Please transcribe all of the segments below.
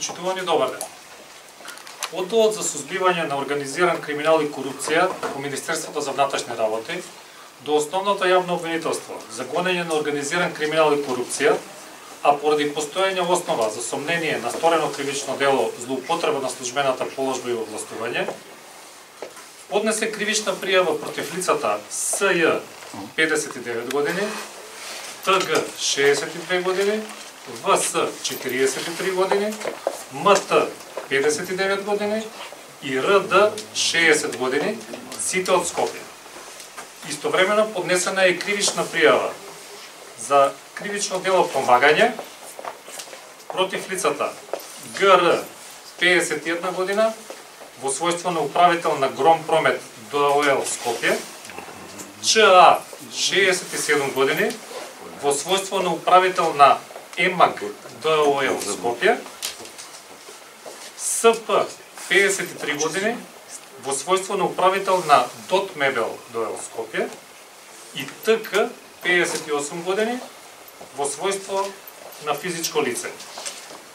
Почитувани, добар ден. Одделот за сузбивање на организиран криминал и корупција во Министерството за внатрешни работи до основното јавно обвинителство за гонење на организиран криминал и корупција, а поради постоење основа за сомнение на сторено кривично дело злоупотреба на службената положба и овластување, поднесе кривична пријава против лицата С.Ј. 59 години, Т.Г. 62 години, В.С. 43 години, М.Т. 59 години и Р.Д. 60 години, сите од Скопје. Истовремено поднесена е кривична пријава за кривично дело помагање против лицата Г.Р. 51 година во својство на управител на Гром Промет ДОО Скопје, Ч.А. 67 години во својство на управител на ЕМАГ ДОО Скопје, С.П. 53 години во својство на управител на ДОТ Мебел ДОО Скопје и Т.К. 58 години во својство на физичко лице,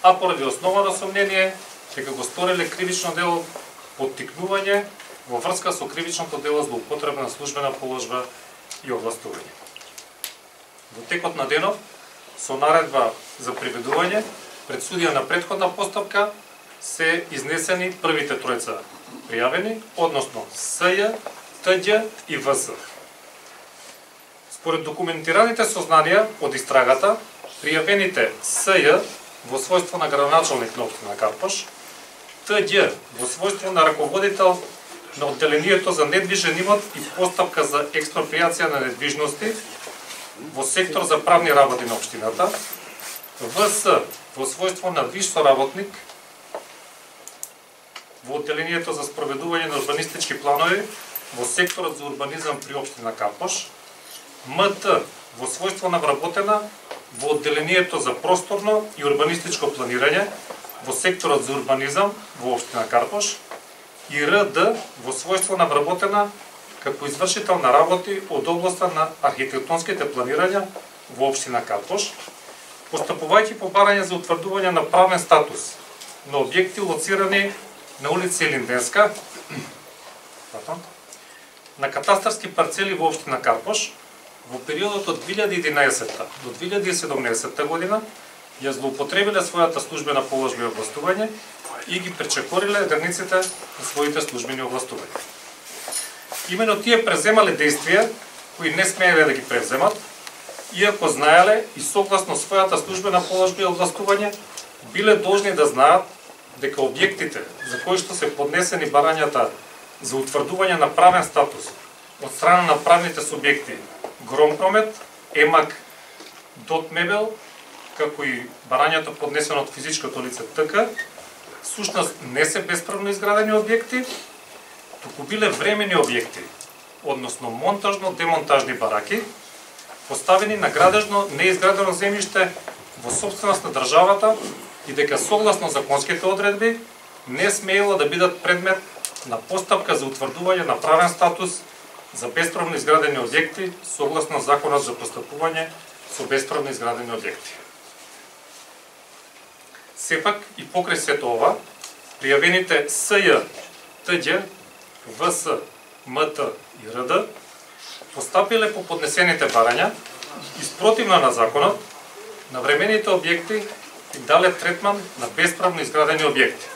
а поради основано сомнение дека го сториле кривично дело поттикнување во врска со кривичното дело злоупотреба на службена положба и овластување. Во текот на денов, со наредба за приведување пред судија на претходна постапка се изнесени првите тројца пријавени, односно С.Ј., Т.Ѓ. и В.С. Според документираните сознанија од истрагата, пријавените С.Ј. во својство на градоначалник на општина Капош, Т.Ѓ. во својство на раководител на одделението за недвижен имот и постапка за експропријација на недвижности во сектор за правни работи на општината, В.С. во својство на виш соработник во одделението за спроведување на урбанистички планови во секторот за урбанизам при општина Капош, М.Т. во својство на вработена во одделението за просторно и урбанистичко планирање во секторот за урбанизам во општина Капош и Р.Д. во својство на вработена како извршител на работи од областа на архитектонските планирања во општина Капош, постапувајќи по барање за утврдување на правен статус на објекти лоцирани на улица Илинденска, на катастарски парцели во општина Капош, во периодот од 2011 до 2017 година ја злоупотребиле својата службена положба и овластување и ги пречекориле границите на своите службени овластувања. Имено тие преземале действија кои не смееле да ги превземат, иако знаеле и согласно својата службена положба и овластување биле должни да знаат дека објектите за кои што се поднесени барањата за утврдување на правен статус од страна на правните субјекти Гром Промет, ЕМАГ, ДОТ Мебел, како и барањето поднесено од физичкото лице ТК, сушност не се бесправно изградени објекти, туку биле времени објекти, односно монтажно-демонтажни бараки, поставени на градежно неизградено земјиште во собственост на државата и дека согласно законските одредби не смеело да бидат предмет на постапка за утврдување на правен статус за бесправно изградени објекти согласно Законот за постапување со бесправно изградени објекти. Сепак и покрај сето ова, пријавените С.Ј., Т.Ѓ., В.С., М.Т. и Р.Д. постапиле по поднесените барања и спротивно на законот на времените објекти и дале третман на бесправно изградени објекти.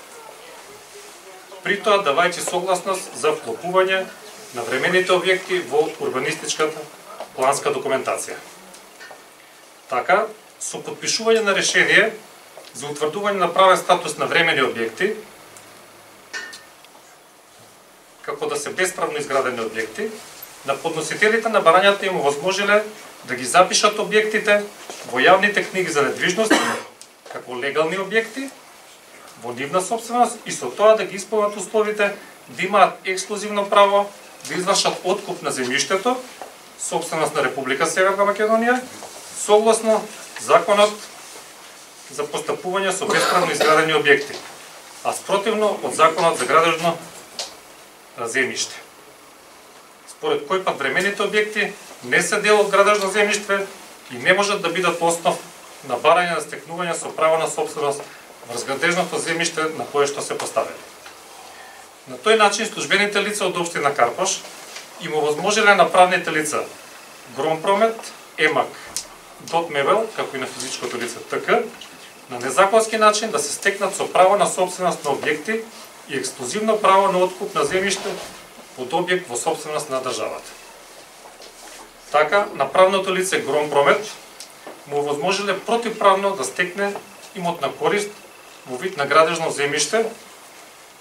При тоа давајќи согласност за вклопување на времените објекти во урбанистичката планска документација. Така, со подпишување на решение за утврдување на правен статус на времени објекти, како да се бесправно изградени објекти, на подносителите на барањата им овозможиле да ги запишат објектите во јавните книги за недвижност како легални објекти во нивна собственост и со тоа да ги исполнат условите да имаат ексклузивно право да извршат откуп на земјиштето, собственост на Република Северна Македонија, согласно Законот за постапување со бесправно изградени објекти, а спротивно од Законот за градежно земјиште, според кој пак времените објекти не се дел од градежно земјиште и не можат да бидат основ на барање на стекнување со право на собственост врз градежното земјиште на кое што се поставени. На тој начин службените лица од општина Карпош им овозможиле на правните лица Громпромет, ЕМАК, ДОТ-МЕБЕЛ, како и на физичкото лице ТК, на незаконски начин да се стекнат со право на собственост на објекти и ексклузивно право на откуп на земјиште од објект во собственост на државата. Така, на правното лице Громпромет му овозможиле противправно да стекне имот на корист во вид на градежно земјиште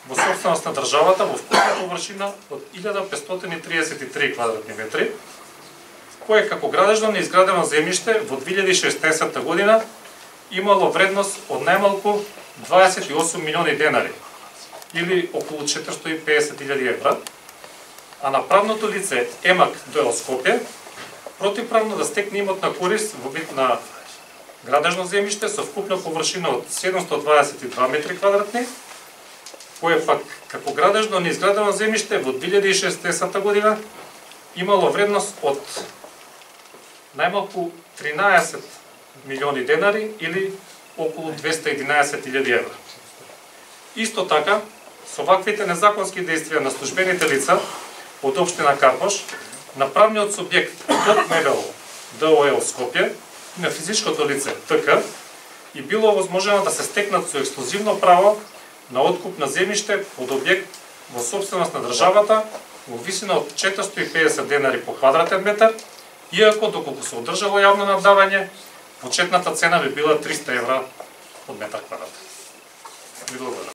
во собственост на државата во вкупна површина од 1533 квадратни метри, кое како градежно неизградено земјиште во 2016 година имало вредност од најмалку 28 милиони денари, или околу 450.000 евра, а на правното лице ЕМАК ДО Скопје противправно да стекне имот на корист во вид на градежно земјиште со вкупна површина од 722 метри квадратни, кое пак како градежно неизградено земјиште во 2016 година имало вредност од најмалку 13 милиони денари или околу 211.000 евра. Исто така, со ваквите незаконски действија на службените лица од општина Карпош, на правниот субјект ДОТ-МЕБЕЛ ДОО Скопје и на физичкото лице ТК и било возможено да се стекнат со ексклузивно право на откуп на земјиште од објект во собственост на државата во висина од 450 денари по квадратен метар, иако доколку се одржало јавно наддавање, почетната цена би била 300 евра од метар квадратен. Ви благодарам.